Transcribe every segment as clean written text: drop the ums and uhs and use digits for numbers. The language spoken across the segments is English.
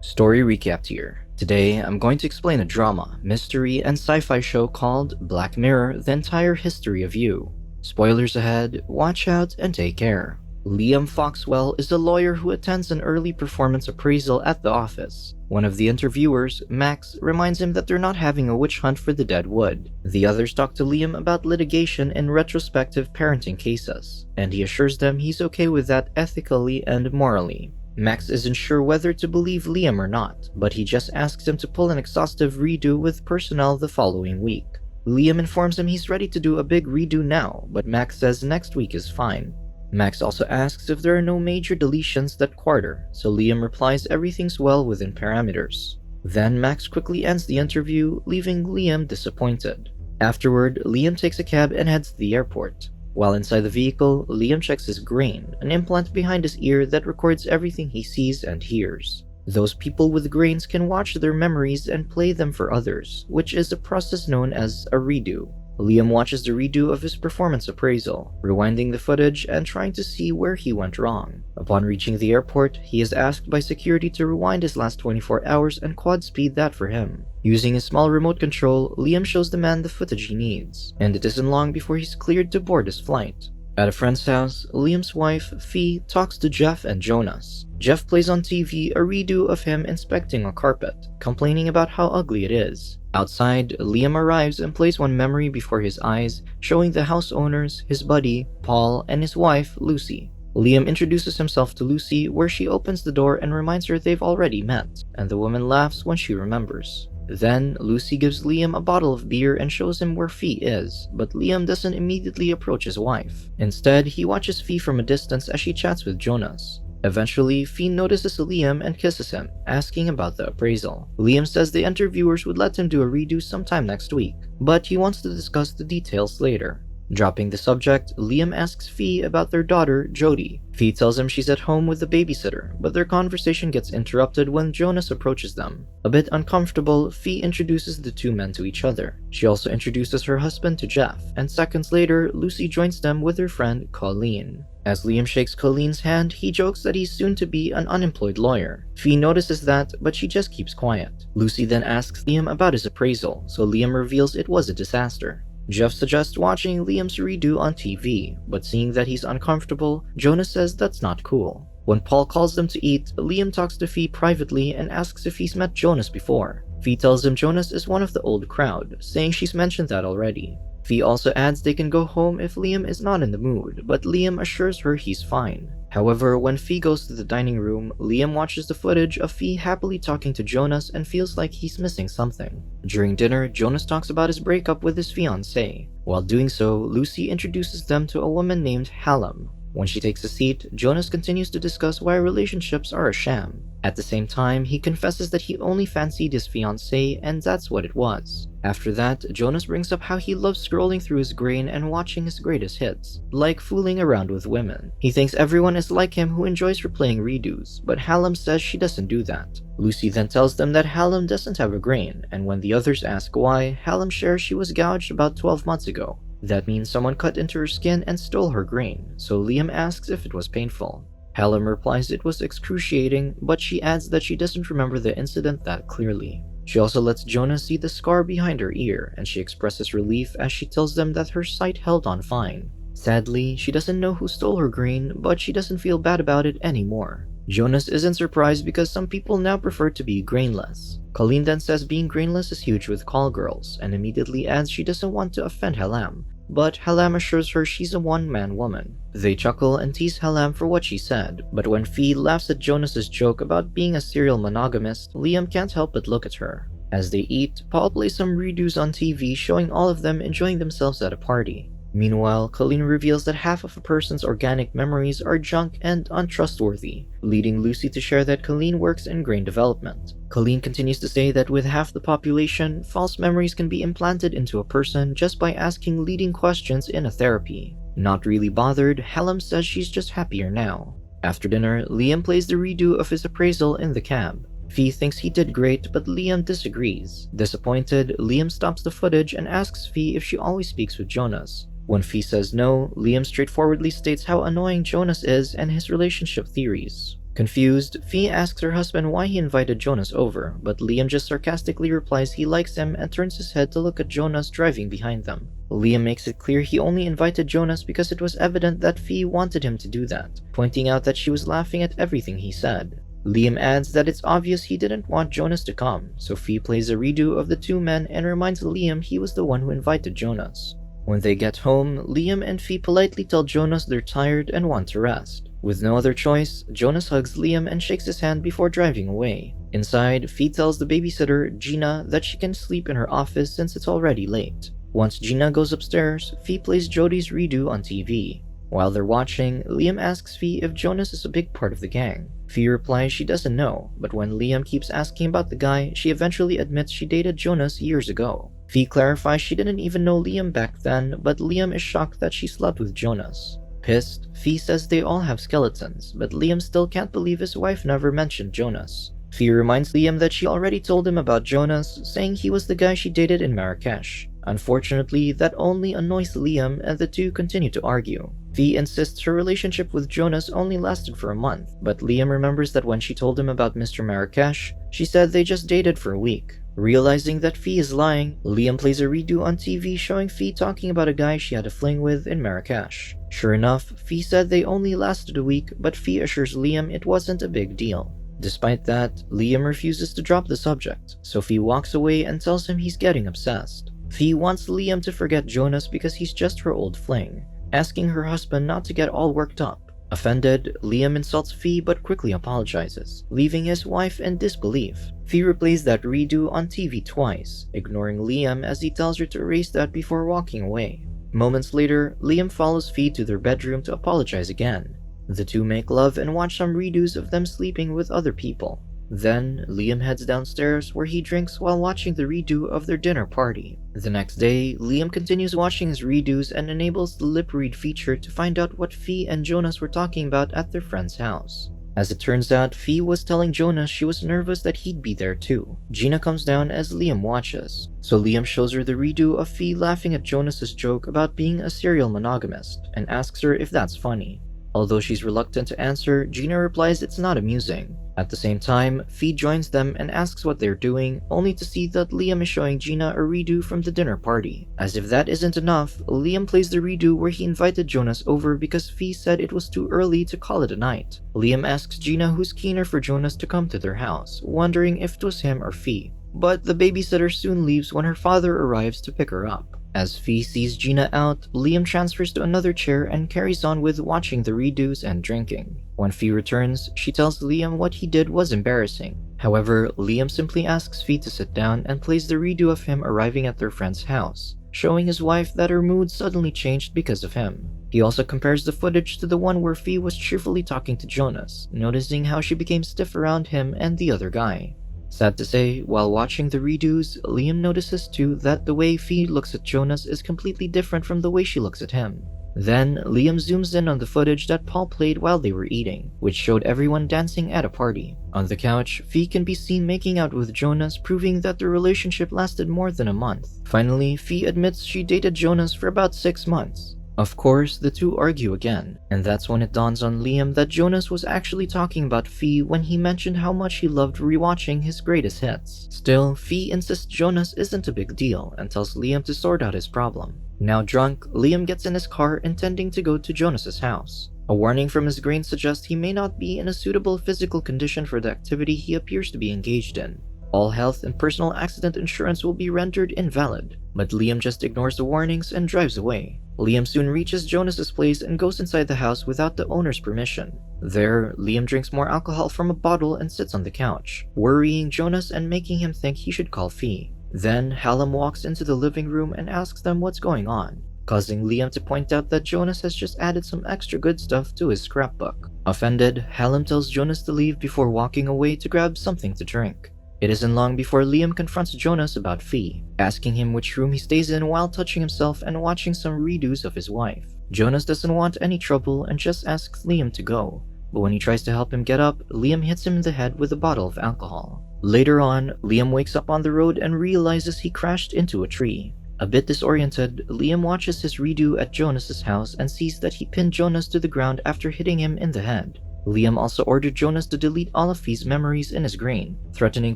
Story recap here. Today, I'm going to explain a drama, mystery, and sci-fi show called Black Mirror: The Entire History of You. Spoilers ahead, watch out, and take care. Liam Foxwell is a lawyer who attends an early performance appraisal at the office. One of the interviewers, Max, reminds him that they're not having a witch hunt for the dead wood. The others talk to Liam about litigation and retrospective parenting cases, and he assures them he's okay with that ethically and morally. Max isn't sure whether to believe Liam or not, but he just asks him to pull an exhaustive redo with personnel the following week. Liam informs him he's ready to do a big redo now, but Max says next week is fine. Max also asks if there are no major deletions that quarter, so Liam replies everything's well within parameters. Then Max quickly ends the interview, leaving Liam disappointed. Afterward, Liam takes a cab and heads to the airport. While inside the vehicle, Liam checks his grain, an implant behind his ear that records everything he sees and hears. Those people with grains can watch their memories and play them for others, which is a process known as a redo. Liam watches the redo of his performance appraisal, rewinding the footage and trying to see where he went wrong. Upon reaching the airport, he is asked by security to rewind his last 24 hours and quad speed that for him. Using his small remote control, Liam shows the man the footage he needs, and it isn't long before he's cleared to board his flight. At a friend's house, Liam's wife, Fee, talks to Jeff and Jonas. Jeff plays on TV a redo of him inspecting a carpet, complaining about how ugly it is. Outside, Liam arrives and plays one memory before his eyes, showing the house owners, his buddy, Paul, and his wife, Lucy. Liam introduces himself to Lucy, where she opens the door and reminds her they've already met, and the woman laughs when she remembers. Then, Lucy gives Liam a bottle of beer and shows him where Fee is, but Liam doesn't immediately approach his wife. Instead, he watches Fee from a distance as she chats with Jonas. Eventually, Fee notices Liam and kisses him, asking about the appraisal. Liam says the interviewers would let him do a redo sometime next week, but he wants to discuss the details later. Dropping the subject, Liam asks Fee about their daughter, Jody. Fee tells him she's at home with the babysitter, but their conversation gets interrupted when Jonas approaches them. A bit uncomfortable, Fee introduces the two men to each other. She also introduces her husband to Jeff, and seconds later, Lucy joins them with her friend, Colleen. As Liam shakes Colleen's hand, he jokes that he's soon to be an unemployed lawyer. Fee notices that, but she just keeps quiet. Lucy then asks Liam about his appraisal, so Liam reveals it was a disaster. Jeff suggests watching Liam's redo on TV, but seeing that he's uncomfortable, Jonas says that's not cool. When Paul calls them to eat, Liam talks to Fee privately and asks if he's met Jonas before. Fee tells him Jonas is one of the old crowd, saying she's mentioned that already. Fee also adds they can go home if Liam is not in the mood, but Liam assures her he's fine. However, when Fee goes to the dining room, Liam watches the footage of Fee happily talking to Jonas and feels like he's missing something. During dinner, Jonas talks about his breakup with his fiancée. While doing so, Lucy introduces them to a woman named Hallam. When she takes a seat, Jonas continues to discuss why relationships are a sham. At the same time, he confesses that he only fancied his fiancée, and that's what it was. After that, Jonas brings up how he loves scrolling through his grain and watching his greatest hits, like fooling around with women. He thinks everyone is like him who enjoys replaying redos, but Hallam says she doesn't do that. Lucy then tells them that Hallam doesn't have a grain, and when the others ask why, Hallam shares she was gouged about 12 months ago. That means someone cut into her skin and stole her grain, so Liam asks if it was painful. Hallam replies it was excruciating, but she adds that she doesn't remember the incident that clearly. She also lets Jonas see the scar behind her ear, and she expresses relief as she tells them that her sight held on fine. Sadly, she doesn't know who stole her grain, but she doesn't feel bad about it anymore. Jonas isn't surprised because some people now prefer to be grainless. Colleen then says being grainless is huge with call girls, and immediately adds she doesn't want to offend Hallam, but Hallam assures her she's a one-man woman. They chuckle and tease Hallam for what she said, but when Fee laughs at Jonas's joke about being a serial monogamist, Liam can't help but look at her. As they eat, Paul plays some redos on TV showing all of them enjoying themselves at a party. Meanwhile, Colleen reveals that half of a person's organic memories are junk and untrustworthy, leading Lucy to share that Colleen works in grain development. Colleen continues to say that with half the population, false memories can be implanted into a person just by asking leading questions in a therapy. Not really bothered, Hallam says she's just happier now. After dinner, Liam plays the redo of his appraisal in the cab. Fee thinks he did great, but Liam disagrees. Disappointed, Liam stops the footage and asks Fee if she always speaks with Jonas. When Fee says no, Liam straightforwardly states how annoying Jonas is and his relationship theories. Confused, Fee asks her husband why he invited Jonas over, but Liam just sarcastically replies he likes him and turns his head to look at Jonas driving behind them. Liam makes it clear he only invited Jonas because it was evident that Fee wanted him to do that, pointing out that she was laughing at everything he said. Liam adds that it's obvious he didn't want Jonas to come, so Fee plays a redo of the two men and reminds Liam he was the one who invited Jonas. When they get home, Liam and Fee politely tell Jonas they're tired and want to rest. With no other choice, Jonas hugs Liam and shakes his hand before driving away. Inside, Fee tells the babysitter, Gina, that she can sleep in her office since it's already late. Once Gina goes upstairs, Fee plays Jody's redo on TV. While they're watching, Liam asks Fee if Jonas is a big part of the gang. Fee replies she doesn't know, but when Liam keeps asking about the guy, she eventually admits she dated Jonas years ago. Fee clarifies she didn't even know Liam back then, but Liam is shocked that she slept with Jonas. Pissed, Fee says they all have skeletons, but Liam still can't believe his wife never mentioned Jonas. Fee reminds Liam that she already told him about Jonas, saying he was the guy she dated in Marrakesh. Unfortunately, that only annoys Liam and the two continue to argue. Fee insists her relationship with Jonas only lasted for a month, but Liam remembers that when she told him about Mr. Marrakesh, she said they just dated for a week. Realizing that Fee is lying, Liam plays a redo on TV showing Fee talking about a guy she had a fling with in Marrakesh. Sure enough, Fee said they only lasted a week, but Fee assures Liam it wasn't a big deal. Despite that, Liam refuses to drop the subject, so Fee walks away and tells him he's getting obsessed. Fee wants Liam to forget Jonas because he's just her old fling, asking her husband not to get all worked up. Offended, Liam insults Fee but quickly apologizes, leaving his wife in disbelief. Fee replays that redo on TV twice, ignoring Liam as he tells her to erase that before walking away. Moments later, Liam follows Fee to their bedroom to apologize again. The two make love and watch some redos of them sleeping with other people. Then, Liam heads downstairs where he drinks while watching the redo of their dinner party. The next day, Liam continues watching his redos and enables the lip read feature to find out what Fee and Jonas were talking about at their friend's house. As it turns out, Fee was telling Jonas she was nervous that he'd be there too. Gina comes down as Liam watches, so Liam shows her the redo of Fee laughing at Jonas's joke about being a serial monogamist and asks her if that's funny. Although she's reluctant to answer, Gina replies it's not amusing. At the same time, Fee joins them and asks what they're doing, only to see that Liam is showing Gina a redo from the dinner party. As if that isn't enough, Liam plays the redo where he invited Jonas over because Fee said it was too early to call it a night. Liam asks Gina who's keener for Jonas to come to their house, wondering if it was him or Fee. But the babysitter soon leaves when her father arrives to pick her up. As Fee sees Gina out, Liam transfers to another chair and carries on with watching the redos and drinking. When Fee returns, she tells Liam what he did was embarrassing. However, Liam simply asks Fee to sit down and plays the redo of him arriving at their friend's house, showing his wife that her mood suddenly changed because of him. He also compares the footage to the one where Fee was cheerfully talking to Jonas, noticing how she became stiff around him and the other guy. Sad to say, while watching the redos, Liam notices too that the way Fee looks at Jonas is completely different from the way she looks at him. Then, Liam zooms in on the footage that Paul played while they were eating, which showed everyone dancing at a party. On the couch, Fee can be seen making out with Jonas, proving that their relationship lasted more than a month. Finally, Fee admits she dated Jonas for about 6 months. Of course, the two argue again, and that's when it dawns on Liam that Jonas was actually talking about Fee when he mentioned how much he loved rewatching his greatest hits. Still, Fee insists Jonas isn't a big deal and tells Liam to sort out his problem. Now drunk, Liam gets in his car intending to go to Jonas's house. A warning from his brain suggests he may not be in a suitable physical condition for the activity he appears to be engaged in. All health and personal accident insurance will be rendered invalid, but Liam just ignores the warnings and drives away. Liam soon reaches Jonas's place and goes inside the house without the owner's permission. There, Liam drinks more alcohol from a bottle and sits on the couch, worrying Jonas and making him think he should call Fee. Then, Hallam walks into the living room and asks them what's going on, causing Liam to point out that Jonas has just added some extra good stuff to his scrapbook. Offended, Hallam tells Jonas to leave before walking away to grab something to drink. It isn't long before Liam confronts Jonas about Fee, asking him which room he stays in while touching himself and watching some redos of his wife. Jonas doesn't want any trouble and just asks Liam to go, but when he tries to help him get up, Liam hits him in the head with a bottle of alcohol. Later on, Liam wakes up on the road and realizes he crashed into a tree. A bit disoriented, Liam watches his redo at Jonas's house and sees that he pinned Jonas to the ground after hitting him in the head. Liam also ordered Jonas to delete all of Fee's memories in his grain, threatening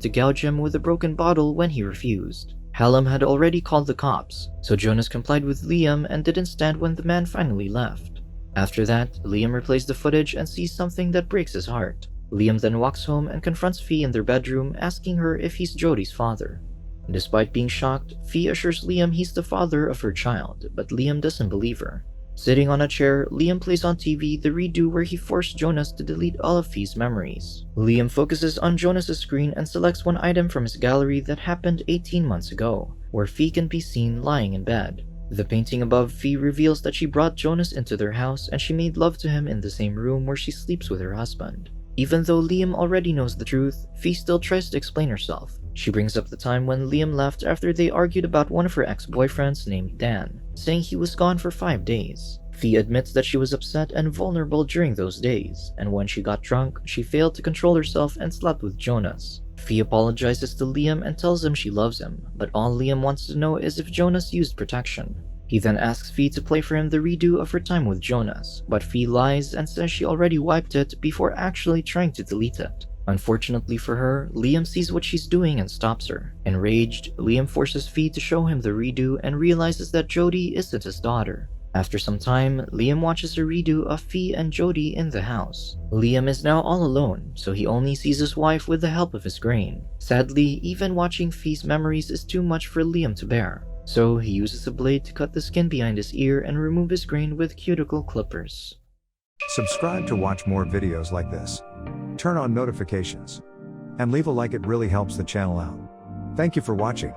to gouge him with a broken bottle when he refused. Hallam had already called the cops, so Jonas complied with Liam and didn't stand when the man finally left. After that, Liam replays the footage and sees something that breaks his heart. Liam then walks home and confronts Fee in their bedroom, asking her if he's Jodie's father. Despite being shocked, Fee assures Liam he's the father of her child, but Liam doesn't believe her. Sitting on a chair, Liam plays on TV the redo where he forced Jonas to delete all of Fee's memories. Liam focuses on Jonas' screen and selects one item from his gallery that happened 18 months ago, where Fee can be seen lying in bed. The painting above Fee reveals that she brought Jonas into their house and she made love to him in the same room where she sleeps with her husband. Even though Liam already knows the truth, Fee still tries to explain herself. She brings up the time when Liam left after they argued about one of her ex-boyfriends named Dan, saying he was gone for 5 days. Fee admits that she was upset and vulnerable during those days, and when she got drunk, she failed to control herself and slept with Jonas. Fee apologizes to Liam and tells him she loves him, but all Liam wants to know is if Jonas used protection. He then asks Fee to play for him the redo of her time with Jonas, but Fee lies and says she already wiped it before actually trying to delete it. Unfortunately for her, Liam sees what she's doing and stops her. Enraged, Liam forces Fee to show him the redo and realizes that Jodie isn't his daughter. After some time, Liam watches a redo of Fee and Jodie in the house. Liam is now all alone, so he only sees his wife with the help of his grain. Sadly, even watching Fee's memories is too much for Liam to bear. So he uses a blade to cut the skin behind his ear and remove his grain with cuticle clippers. Subscribe to watch more videos like this. Turn on notifications. And leave a like, it really helps the channel out. Thank you for watching.